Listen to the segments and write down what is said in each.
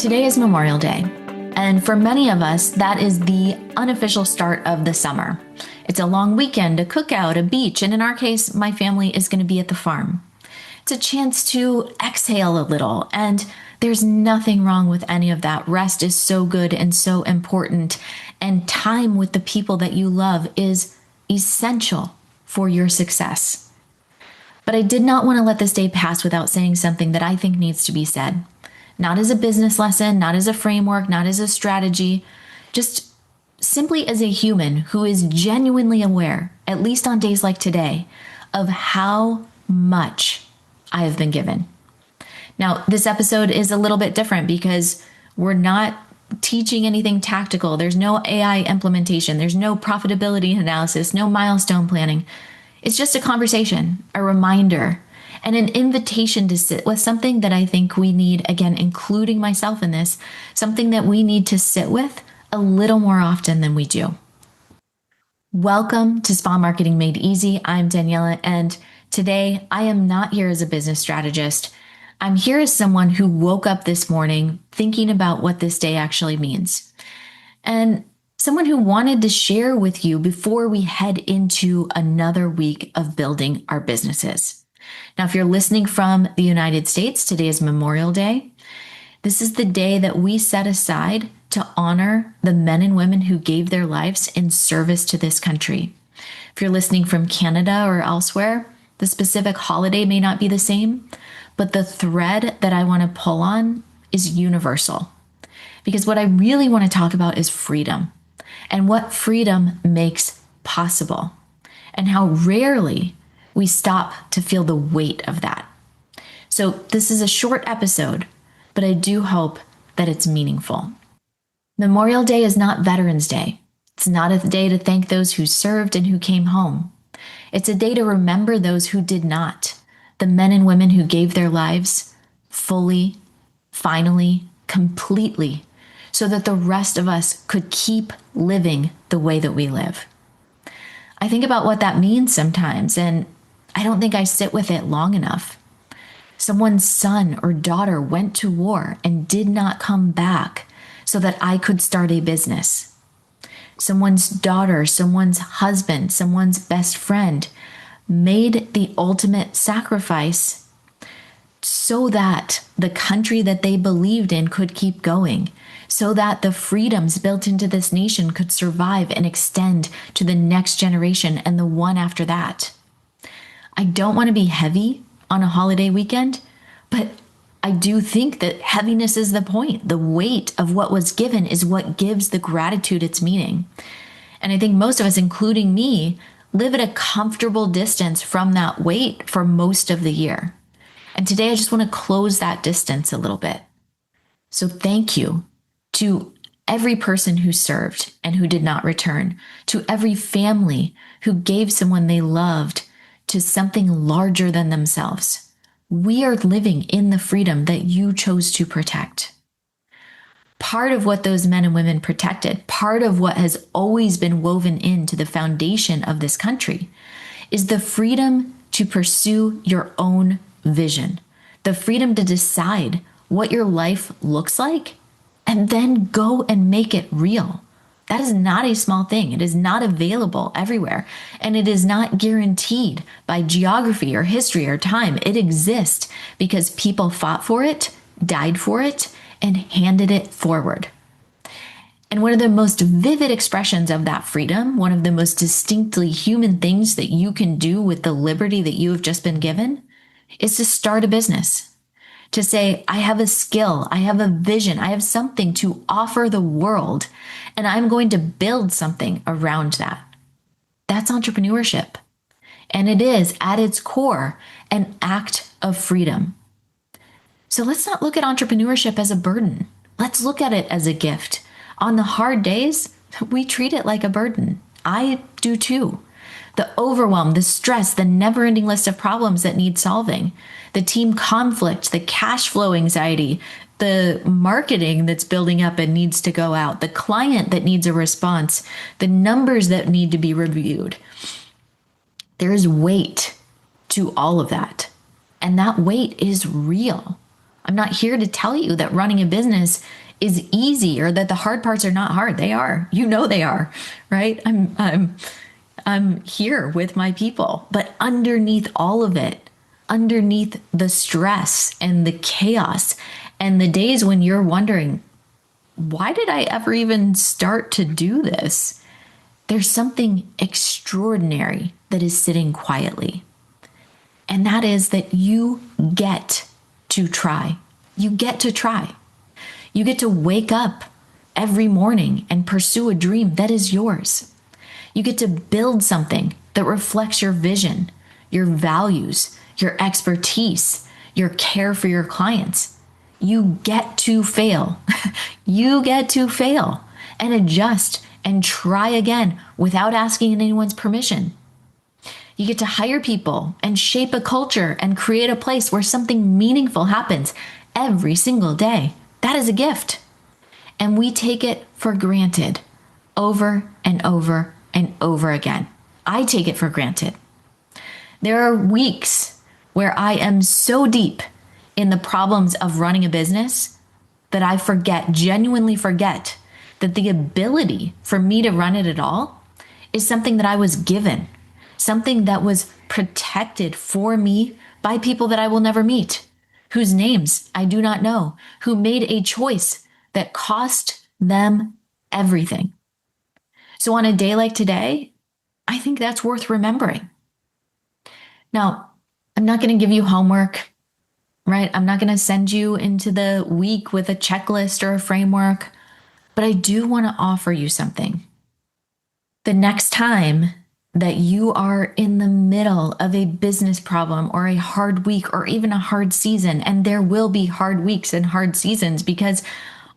Today is Memorial Day, and for many of us, that is the unofficial start of the summer. It's a long weekend, a cookout, a beach, and in our case, my family is going to be at the farm. It's a chance to exhale a little, and there's nothing wrong with any of that. Rest is so good and so important, and time with the people that you love is essential for your success. But I did not want to let this day pass without saying something that I think needs to be said. Not as a business lesson, not as a framework, not as a strategy, just simply as a human who is genuinely aware, at least on days like today, of how much I have been given. Now, this episode is a little bit different because we're not teaching anything tactical. There's no AI implementation. There's no profitability analysis, no milestone planning. It's just a conversation, a reminder, and an invitation to sit with something that I think we need, again, including myself in this, something that we need to sit with a little more often than we do. Welcome to Spa Marketing Made Easy. I'm Daniela, and today I am not here as a business strategist. I'm here as someone who woke up this morning thinking about what this day actually means, and someone who wanted to share with you before we head into another week of building our businesses. Now, if you're listening from the United States, today is Memorial Day. This is the day that we set aside to honor the men and women who gave their lives in service to this country. If you're listening from Canada or elsewhere, the specific holiday may not be the same, but the thread that I want to pull on is universal. Because what I really want to talk about is freedom and what freedom makes possible and how rarely we stop to feel the weight of that. So this is a short episode, but I do hope that it's meaningful. Memorial Day is not Veterans Day. It's not a day to thank those who served and who came home. It's a day to remember those who did not, the men and women who gave their lives fully, finally, completely, so that the rest of us could keep living the way that we live. I think about what that means sometimes, and I don't think I sit with it long enough. Someone's son or daughter went to war and did not come back so that I could start a business. Someone's daughter, someone's husband, someone's best friend made the ultimate sacrifice so that the country that they believed in could keep going, so that the freedoms built into this nation could survive and extend to the next generation and the one after that. I don't want to be heavy on a holiday weekend, but I do think that heaviness is the point. The weight of what was given is what gives the gratitude its meaning. And I think most of us, including me, live at a comfortable distance from that weight for most of the year. And today I just want to close that distance a little bit. So thank you to every person who served and who did not return, to every family who gave someone they loved to something larger than themselves. We are living in the freedom that you chose to protect. Part of what those men and women protected, part of what has always been woven into the foundation of this country, is the freedom to pursue your own vision, the freedom to decide what your life looks like, and then go and make it real. That is not a small thing. It is not available everywhere, and it is not guaranteed by geography or history or time. It exists because people fought for it, died for it, and handed it forward. And one of the most vivid expressions of that freedom, one of the most distinctly human things that you can do with the liberty that you have just been given, is to start a business. To say, I have a skill, I have a vision, I have something to offer the world, and I'm going to build something around that. That's entrepreneurship. And it is, at its core, an act of freedom. So let's not look at entrepreneurship as a burden. Let's look at it as a gift. On the hard days, we treat it like a burden. I do too. The overwhelm, the stress, the never-ending list of problems that need solving, the team conflict, the cash flow anxiety, the marketing that's building up and needs to go out, the client that needs a response, the numbers that need to be reviewed. There is weight to all of that. And that weight is real. I'm not here to tell you that running a business is easy or that the hard parts are not hard. They are. You know they are, right? I'm here with my people, but underneath all of it, underneath the stress and the chaos and the days when you're wondering, why did I ever even start to do this? There's something extraordinary that is sitting quietly. And that is that you get to try. You get to try. You get to wake up every morning and pursue a dream that is yours. You get to build something that reflects your vision, your values, your expertise, your care for your clients. You get to fail. You get to fail and adjust and try again without asking anyone's permission. You get to hire people and shape a culture and create a place where something meaningful happens every single day. That is a gift. And we take it for granted over and over and over again. I take it for granted. There are weeks where I am so deep in the problems of running a business that I genuinely forget that the ability for me to run it at all is something that I was given, something that was protected for me by people that I will never meet, whose names I do not know, who made a choice that cost them everything. So on a day like today, I think that's worth remembering. Now, I'm not going to give you homework, right? I'm not going to send you into the week with a checklist or a framework, but I do want to offer you something. The next time that you are in the middle of a business problem or a hard week or even a hard season, and there will be hard weeks and hard seasons because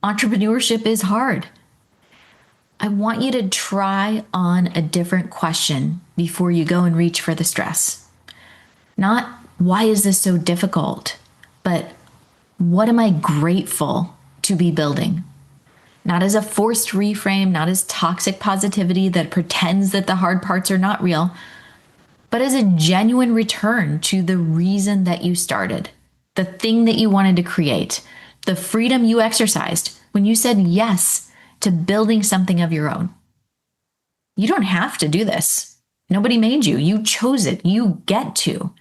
entrepreneurship is hard, I want you to try on a different question before you go and reach for the stress. Not, why is this so difficult? But what am I grateful to be building? Not as a forced reframe, not as toxic positivity that pretends that the hard parts are not real, but as a genuine return to the reason that you started, the thing that you wanted to create, the freedom you exercised when you said yes to building something of your own. You don't have to do this. Nobody made you. You chose it. You get to,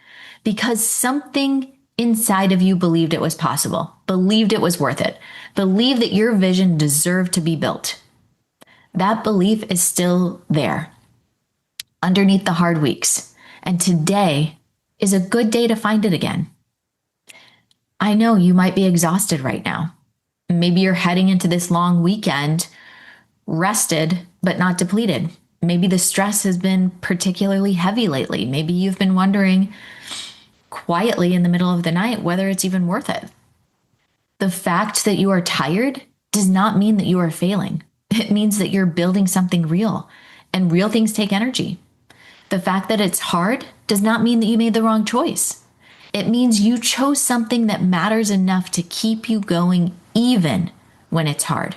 because something inside of you believed it was possible, believed it was worth it, believed that your vision deserved to be built. That belief is still there underneath the hard weeks. And today is a good day to find it again. I know you might be exhausted right now. Maybe you're heading into this long weekend rested, but not depleted. Maybe the stress has been particularly heavy lately. Maybe you've been wondering quietly in the middle of the night whether it's even worth it. The fact that you are tired does not mean that you are failing. It means that you're building something real, and real things take energy. The fact that it's hard does not mean that you made the wrong choice. It means you chose something that matters enough to keep you going even when it's hard.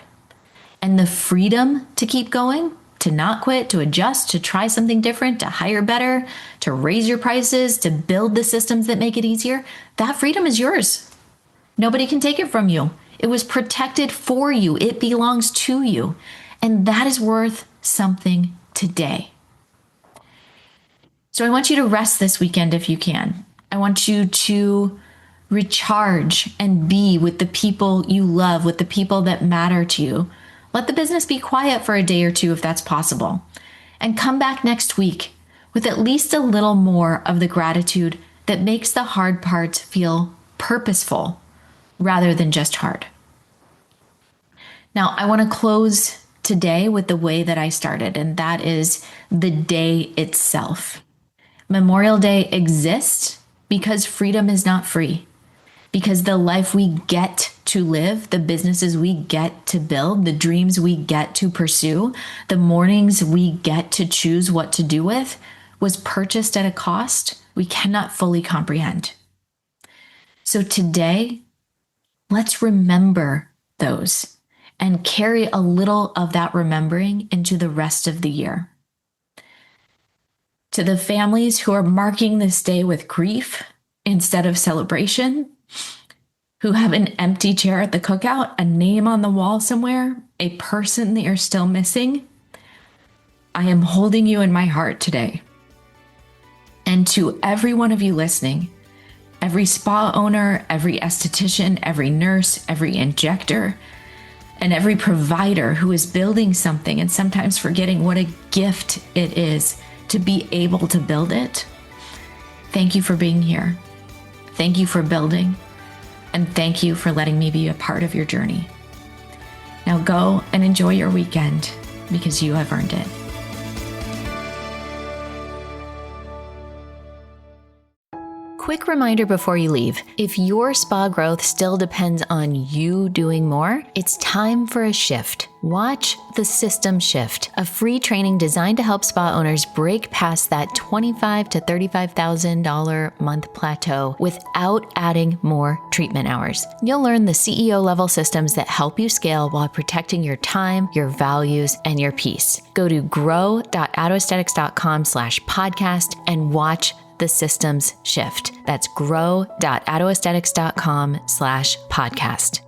And the freedom to keep going, to not quit, to adjust, to try something different, to hire better, to raise your prices, to build the systems that make it easier, that freedom is yours. Nobody can take it from you. It was protected for you. It belongs to you. And that is worth something today. So I want you to rest this weekend if you can. I want you to recharge and be with the people you love, with the people that matter to you. Let the business be quiet for a day or two if that's possible. And come back next week with at least a little more of the gratitude that makes the hard parts feel purposeful rather than just hard. Now, I want to close today with the way that I started, and that is the day itself. Memorial Day exists because freedom is not free, because the life we get to live, the businesses we get to build, the dreams we get to pursue, the mornings we get to choose what to do with, was purchased at a cost we cannot fully comprehend. So today, let's remember those and carry a little of that remembering into the rest of the year. To the families who are marking this day with grief instead of celebration, who have an empty chair at the cookout, a name on the wall somewhere, a person that you're still missing, I am holding you in my heart today. And to every one of you listening, every spa owner, every esthetician, every nurse, every injector, and every provider who is building something and sometimes forgetting what a gift it is to be able to build it, thank you for being here. Thank you for building. And thank you for letting me be a part of your journey. Now go and enjoy your weekend because you have earned it. Quick reminder before you leave, if your spa growth still depends on you doing more, it's time for a shift. Watch The System Shift, a free training designed to help spa owners break past that $25,000 to $35,000 month plateau without adding more treatment hours. You'll learn the CEO level systems that help you scale while protecting your time, your values, and your peace. Go to grow.autoaesthetics.com/podcast and watch The Systems Shift. That's grow.autoaesthetics.com/podcast.